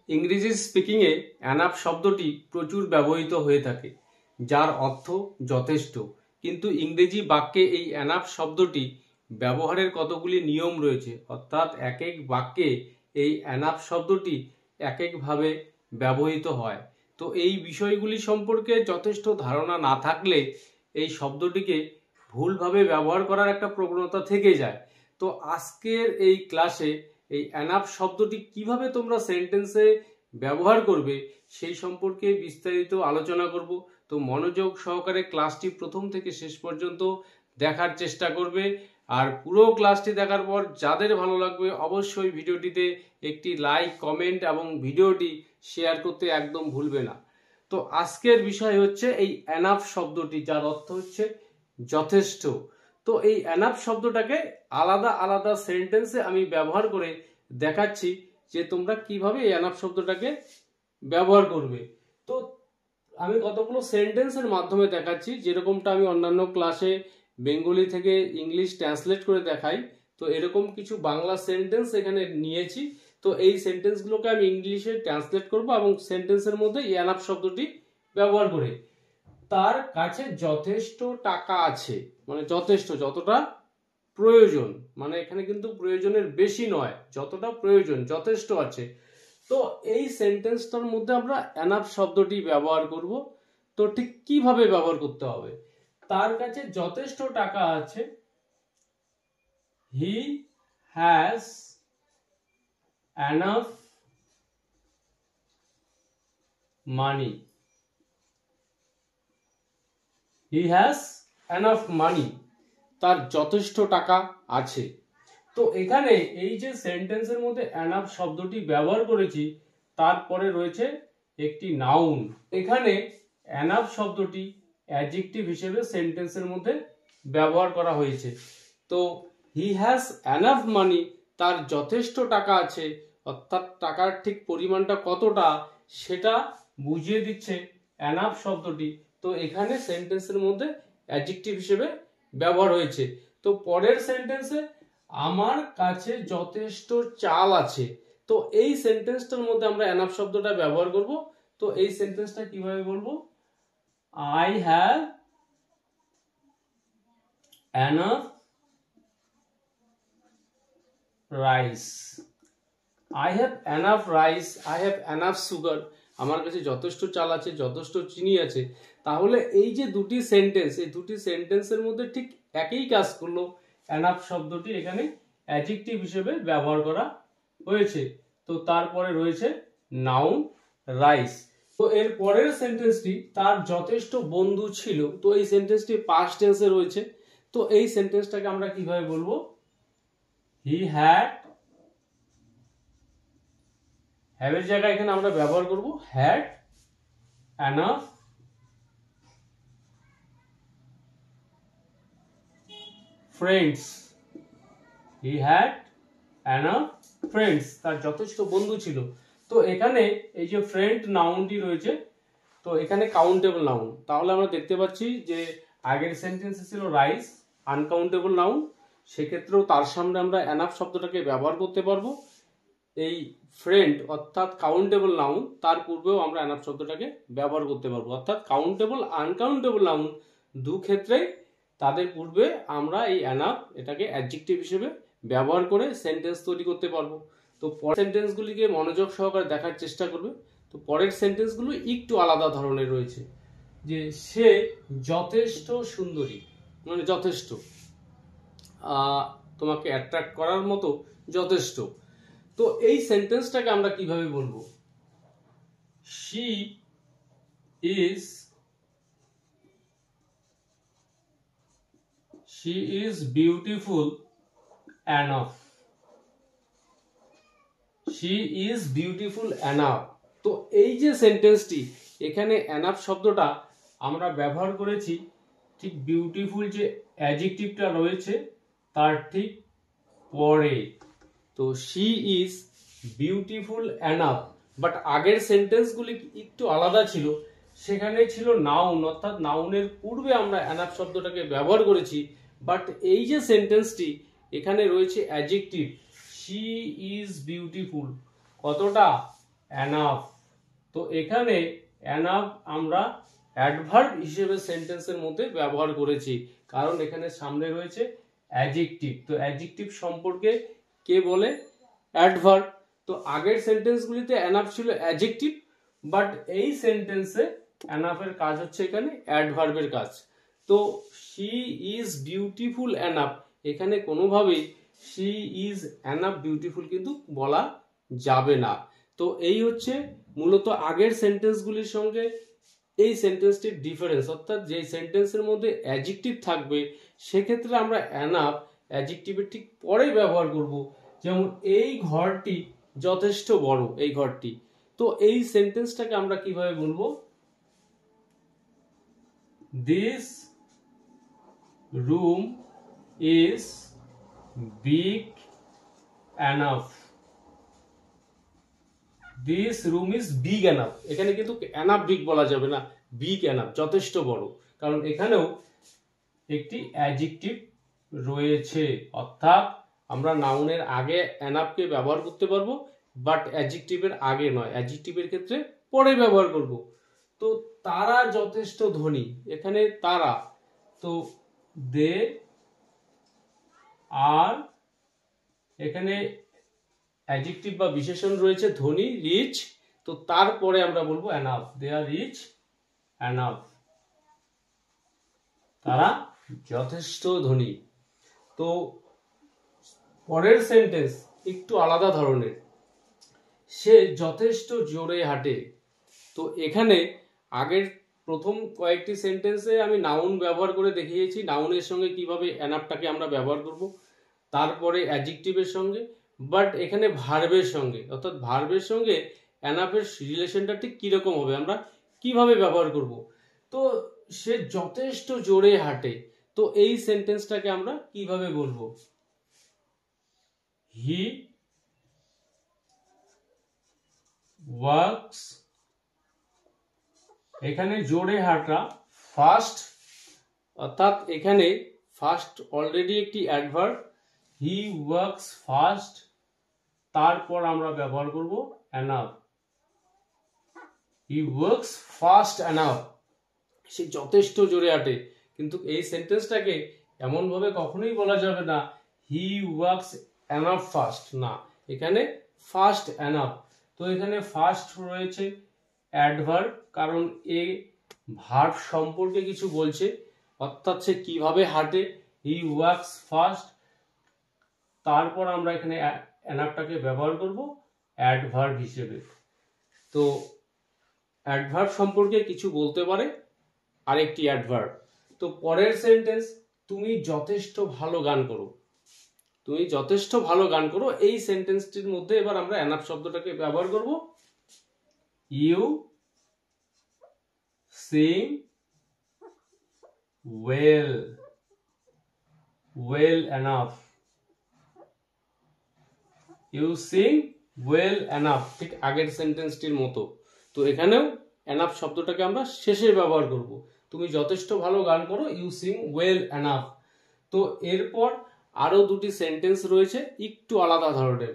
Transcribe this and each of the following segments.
ইংরেজি স্পিকিংয়ে এনাফ শব্দটি প্রচুর ব্যবহৃত হয়ে থাকে, যার অর্থ যথেষ্ট। কিন্তু ইংরেজি বাক্যে এই এনাফ শব্দটি ব্যবহারের কতগুলি নিয়ম রয়েছে, অর্থাৎ এক এক বাক্যে এই এনাফ শব্দটি এক একভাবে ব্যবহৃত হয়। তো এই বিষয়গুলি সম্পর্কে যথেষ্ট ধারণা না থাকলে এই শব্দটিকে ভুলভাবে ব্যবহার করার একটা প্রবণতা থেকে যায়। তো আজকের এই ক্লাসে এই এনাফ শব্দটি কিভাবে তোমরা সেন্টেন্সে ব্যবহার করবে সেই সম্পর্কে বিস্তারিত আলোচনা করব। তো মনোযোগ সহকারে ক্লাসটি প্রথম থেকে শেষ পর্যন্ত দেখার চেষ্টা করবে। আর পুরো ক্লাসটি দেখার পর যাদের ভালো লাগবে অবশ্যই ভিডিওটিতে একটি লাইক, কমেন্ট এবং ভিডিওটি শেয়ার করতে একদম ভুলবে না। তো আজকের বিষয় হচ্ছে এই এনাফ শব্দটি, যার অর্থ হচ্ছে যথেষ্ট। তো এই এনাফ শব্দটাকে আলাদা আলাদা সেন্টেন্সে আমি ব্যবহার করে দেখাচ্ছি যে তোমরা কিভাবে এই এনাফ শব্দটাকে ব্যবহার করবে। তো আমি কতগুলো সেন্টেন্সের মাধ্যমে দেখাচ্ছি, যেরকমটা আমি অন্যান্য ক্লাসে বেঙ্গলি থেকে ইংলিশ ট্রান্সলেট করে দেখাই। তো এরকম কিছু বাংলা সেন্টেন্স এখানে নিয়েছি। তো এই সেন্টেন্সগুলোকে আমি ইংলিশে ট্রান্সলেট করব এবং সেন্টেন্সের মধ্যে এনাফ শব্দটি ব্যবহার করে। তার কাছে যথেষ্ট টাকা আছে, মানে যথেষ্ট, যতটা প্রয়োজন, মানে এখানে কিন্তু প্রয়োজনের বেশি নয়, যতটা প্রয়োজন যথেষ্ট আছে। তো এই সেন্টেন্সটার মধ্যে আমরা এনাফ শব্দটি ব্যবহার করব। তো ঠিক কিভাবে ব্যবহার করতে হবে? তার কাছে যথেষ্ট টাকা আছে, he has enough money, he has enough money, তার যথেষ্ট টাকা আছে। তো এখানে এই যে সেন্টেন্সের মধ্যে এনাফ শব্দটি ব্যবহার করেছি, তারপরে রয়েছে একটি নাউন। এখানে এনাফ শব্দটি অ্যাডজেক্টিভ হিসেবে সেন্টেন্সের মধ্যে ব্যবহার করা হয়েছে। তো হি হ্যাজ এনাফ মানি, তার যথেষ্ট টাকা আছে, অর্থাৎ টাকার ঠিক পরিমাণটা কতটা সেটা বুঝিয়ে দিচ্ছে এনাফ শব্দটি। তো এখানে সেন্টেন্সের মধ্যে অ্যাডজেক্টিভ হিসেবে ব্যবহার হয়েছে। তো পরের সেন্টেন্সে আমার কাছে যথেষ্ট চাল আছে। তো এই সেন্টেন্সটার মধ্যে আমরা এনাফ শব্দটা ব্যবহার করব। তো এই সেন্টেন্সটা কিভাবে বলবো? I have enough rice, I have enough rice, I have enough sugar, আমার কাছে যথেষ্ট চাল আছে, যথেষ্ট চিনি আছে। তাহলে এই যে দুটি সেন্টেন্স, এই দুটি সেন্টেন্সের মধ্যে ঠিক একই কাজ করলো। এনাফ শব্দটি এখানে অ্যাডজেক্টিভ হিসেবে ব্যবহার করা হয়েছে। তো তারপরে রয়েছে নাউন রাইস। তো এর পরের সেন্টেন্সটি তার যথেষ্ট বন্ধু ছিল। তো এই সেন্টেন্সটি পাস্ট টেন্সে রয়েছে। তো এই সেন্টেন্সটাকে আমরা কিভাবে বলবো? হি হ্যাড, হ্যাভ এর জায়গায় এখানে আমরা ব্যবহার করব had enough friends, he had enough friends, তার যথেষ্ট বন্ধু ছিল। তো এখানে এই যে ফ্রেন্ড নাউনটি রয়েছে, তো এখানে কাউন্টেবল নাউন। তাহলে আমরা দেখতে পাচ্ছি যে আগের সেন্টেন্সে ছিল রাইস, আনকাউন্টেবল নাউন, সেক্ষেত্রেও তার সামনে আমরা এনাফ শব্দটাকে ব্যবহার করতে পারবো। এই ফ্রেন্ড অর্থাৎ কাউন্টেবল নাউন, তার পূর্বেও আমরা এনাফ শব্দটাকে ব্যবহার করতে পারবো। অর্থাৎ কাউন্টেবল, আনকাউন্টেবল নাউন দু ক্ষেত্রে তাদের পূর্বে আমরা এই এনাফ এটাকে অ্যাডজেক্টিভ হিসেবে ব্যবহার করে সেন্টেন্স তৈরি করতে পারবো। তো পরের সেন্টেন্সগুলিকে মনোযোগ সহকারে দেখার চেষ্টা করবে। তো পরের সেন্টেন্সগুলো একটু আলাদা ধরনের রয়েছে, যে সে যথেষ্ট সুন্দরী, মানে যথেষ্ট তোমাকে অ্যাট্রাক্ট করার মতো যথেষ্ট। তো এই সেন্টেন্সটাকে আমরা কিভাবে বলবো? She is beautiful enough, she is beautiful enough. তো এই যে সেন্টেন্সটি, এখানে এনাফ শব্দটা আমরা ব্যবহার করেছি ঠিক বিউটিফুল যে অ্যাডজেক্টিভটা রয়েছে তার ঠিক পরে। তো she is beautiful enough, but আগের সেন্টেন্সগুলি একটু আলাদা ছিল। সেখানে ছিল নাউন, অর্থাৎ নাউনের পূর্বে আমরা এনাফ শব্দটাকে ব্যবহার করেছি। বাট এই যে সেন্টেন্সটি, এখানে রয়েছে অ্যাডজেক্টিভ, শি ইজ বিউটিফুল, কতটা? এনাফ। তো এখানে এনাফ আমরা অ্যাডভার্ব হিসেবে সেন্টেন্সের মধ্যে ব্যবহার করেছি, কারণ এখানে সামনে রয়েছে অ্যাডজেক্টিভ। তো অ্যাডজেক্টিভ সম্পর্কে কে বলে? অ্যাডভার্ব। তো আগের সেন্টেন্সগুলিতে এনাফ ছিল অ্যাডজেক্টিভ, বাট এই সেন্টেন্সে এনাফের কাজ হচ্ছে এখানে অ্যাডভার্বের কাজ। তো শি ইজ বিউটিফুল এনাফ, এখানে কোনোভাবেই শি ইজ এনাফ বিউটিফুল কিন্তু বলা যাবে না। তো এই হচ্ছে মূলত আগের সেন্টেন্সগুলির সঙ্গে এই সেন্টেন্সটির ডিফারেন্স, অর্থাৎ যে সেন্টেন্সের মধ্যে অ্যাডজেক্টিভ থাকবে সেক্ষেত্রে আমরা এনাফ অ্যাডজেক্টিভের ঠিক পরে ব্যবহার করব। যেমন এই ঘরটি যথেষ্ট বড়, এই ঘরটি। তো এই সেন্টেন্সটাকে আমরা কিভাবে বলবো? This room is big enough. This room is big enough, এখানে কিন্তু এনাফ বিগ বলা যাবে না, বিগ এনাফ যথেষ্ট বড়, কারণ এখানেও একটি অ্যাডজেক্টিভ রয়েছে। অর্থাৎ আমরা নাউনের আগে এনাফকে ব্যবহার করতে পারবো, বাট অ্যাডজেক্টিভের আগে নয়, অ্যাডজেক্টিভের ক্ষেত্রে পরে ব্যবহার করব। তো তারা যথেষ্ট ধনী, এখানে তারা, তো দে আর, এখানে অ্যাডজেক্টিভ বা বিশেষণ রয়েছে ধনী, রিচ। তো তারপরে আমরা বলবো এনাফ, দে আর রিচ এনাফ, তারা যথেষ্ট ধনী। তো পরের সেন্টেন্স একটু আলাদা ধরনের, সে যথেষ্ট জোরে হাঁটে। তো এখানে আগের প্রথম কয়েকটি সেন্টেন্সে আমি নাউন ব্যবহার করে দেখিয়েছি নাউনের সঙ্গে কিভাবে এনাফটাকে আমরা ব্যবহার করব, তারপরে অ্যাডজেক্টিভের সঙ্গে, বাট এখানে ভার্বের সঙ্গে, অর্থাৎ ভার্বের সঙ্গে এনাফের রিলেশনটা ঠিক কিরকম হবে, আমরা কিভাবে ব্যবহার করব। তো সে যথেষ্ট জোরে হাঁটে, তো এই সেন্টেন্সটাকে আমরা কিভাবে বলবো? হি ওয়ার্কস, এখানে জোরে হাঁটা ফাস্ট, অর্থাৎ এখানে ফাস্ট অলরেডি একটি অ্যাডভার্ব, হি ওয়ার্কস ফাস্ট, তারপর আমরা ব্যবহার করব enough, he works fast enough, সে যথেষ্ট জোরে হাঁটে। কিন্তু এই সেন্টেন্সটাকে এমনভাবে কখনোই বলা যাবে না হি ওয়ার্কস এনাফ ফাস্ট, না, এখানে ফাস্ট এনাফ। তো এখানে ফাস্ট রয়েছে অ্যাডভার্ব, কারণ এ ভার্ব সম্পর্কে কিছু বলছে, অর্থাৎ সে কিভাবে হাঁটে, হি ওয়ার্কস ফাস্ট, তারপর আমরা এখানে এনাফটাকে ব্যবহার করব অ্যাডভার্ব হিসেবে। তো অ্যাডভার্ব সম্পর্কে কিছু বলতে পারে আরেকটি অ্যাডভার্ব। তো পরের সেন্টেন্স, তুমি যথেষ্ট ভালো গান করো, তুমি যথেষ্ট ভালো গান করো, এই সেন্টেন্সটির মধ্যে এবার আমরা এনাফ শব্দটাকে ব্যবহার করব, using well, well enough, using well enough, ঠিক আগের সেন্টেন্সটির মতো। তো এখানেও এনাফ শব্দটাকে আমরা শেষে ব্যবহার করব, তুমি যথেষ্ট ভালো গান করো, ইউ সিং ওয়েল এনাফ। তো এরপর আরো দুটি সেন্টেন্স রয়েছে একটু আলাদা ধরনের।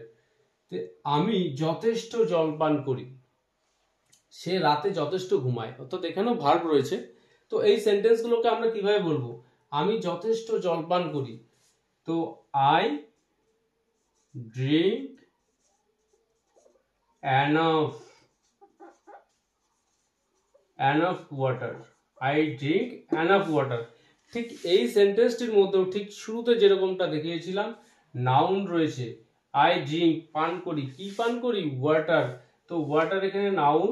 আমি যথেষ্ট জল পান করি, সে রাতে যথেষ্ট ঘুমায়, অর্থাৎ এখানেও ভার্ব রয়েছে। তো এই সেন্টেন্সগুলোকে আমরা কিভাবে বলবো? আমি যথেষ্ট জল পান করি, তো I drink enough water, I drink enough water. ঠিক এই সেন্টেন্সটির মধ্যেও ঠিক শুরুতে যেরকমটা দেখিয়েছিলাম, নাউন রয়েছে, আই ড্রিঙ্ক পান করি, কি পান করি? ওয়াটার। তো ওয়াটার এখানে নাউন,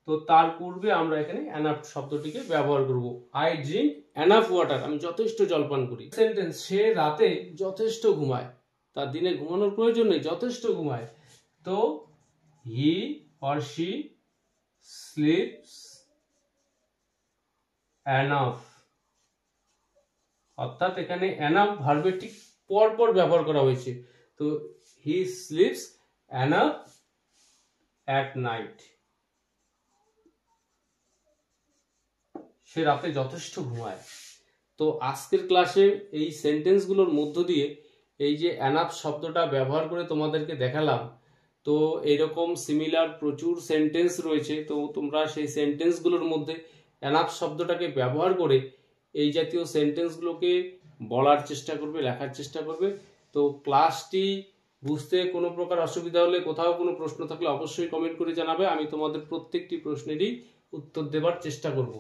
তো তার পূর্বে আমরা এখানে এনাফ শব্দটিকে ব্যবহার করব, আই ড্রিঙ্ক এনাফ ওয়াটার, আমি যথেষ্ট জল পান করি। সেন্টেন্স, সে রাতে যথেষ্ট ঘুমায়, তার দিনে ঘুমানোর প্রয়োজন নেই, যথেষ্ট ঘুমায়। তো হি or she sleeps enough, অর্থাৎ এখানে enough ভার্বের ঠিক পরপর ব্যবহার করা হয়েছে। তো he sleeps enough at night, সে রাতে যথেষ্ট ঘুমায়। তো আজকের ক্লাসে এই সেন্টেন্সগুলোর মধ্য দিয়ে এই যে enough শব্দটা ব্যবহার করে তোমাদেরকে দেখালাম, তো এরকম সিমিলার প্রচুর সেন্টেন্স রয়েছে, তো তোমরা সেই সেন্টেন্সগুলোর মধ্যে অ্যানাফ শব্দটাকে ব্যবহার করে এই জাতীয় সেন্টেন্সগুলোকে বলার চেষ্টা করবে, লেখার চেষ্টা করবে। তো ক্লাসটি বুঝতে কোনো প্রকার অসুবিধা হলে, কোথাও কোনো প্রশ্ন থাকলে অবশ্যই কমেন্ট করে জানাবে। আমি তোমাদের প্রত্যেকটি প্রশ্নেরই উত্তর দেবার চেষ্টা করব।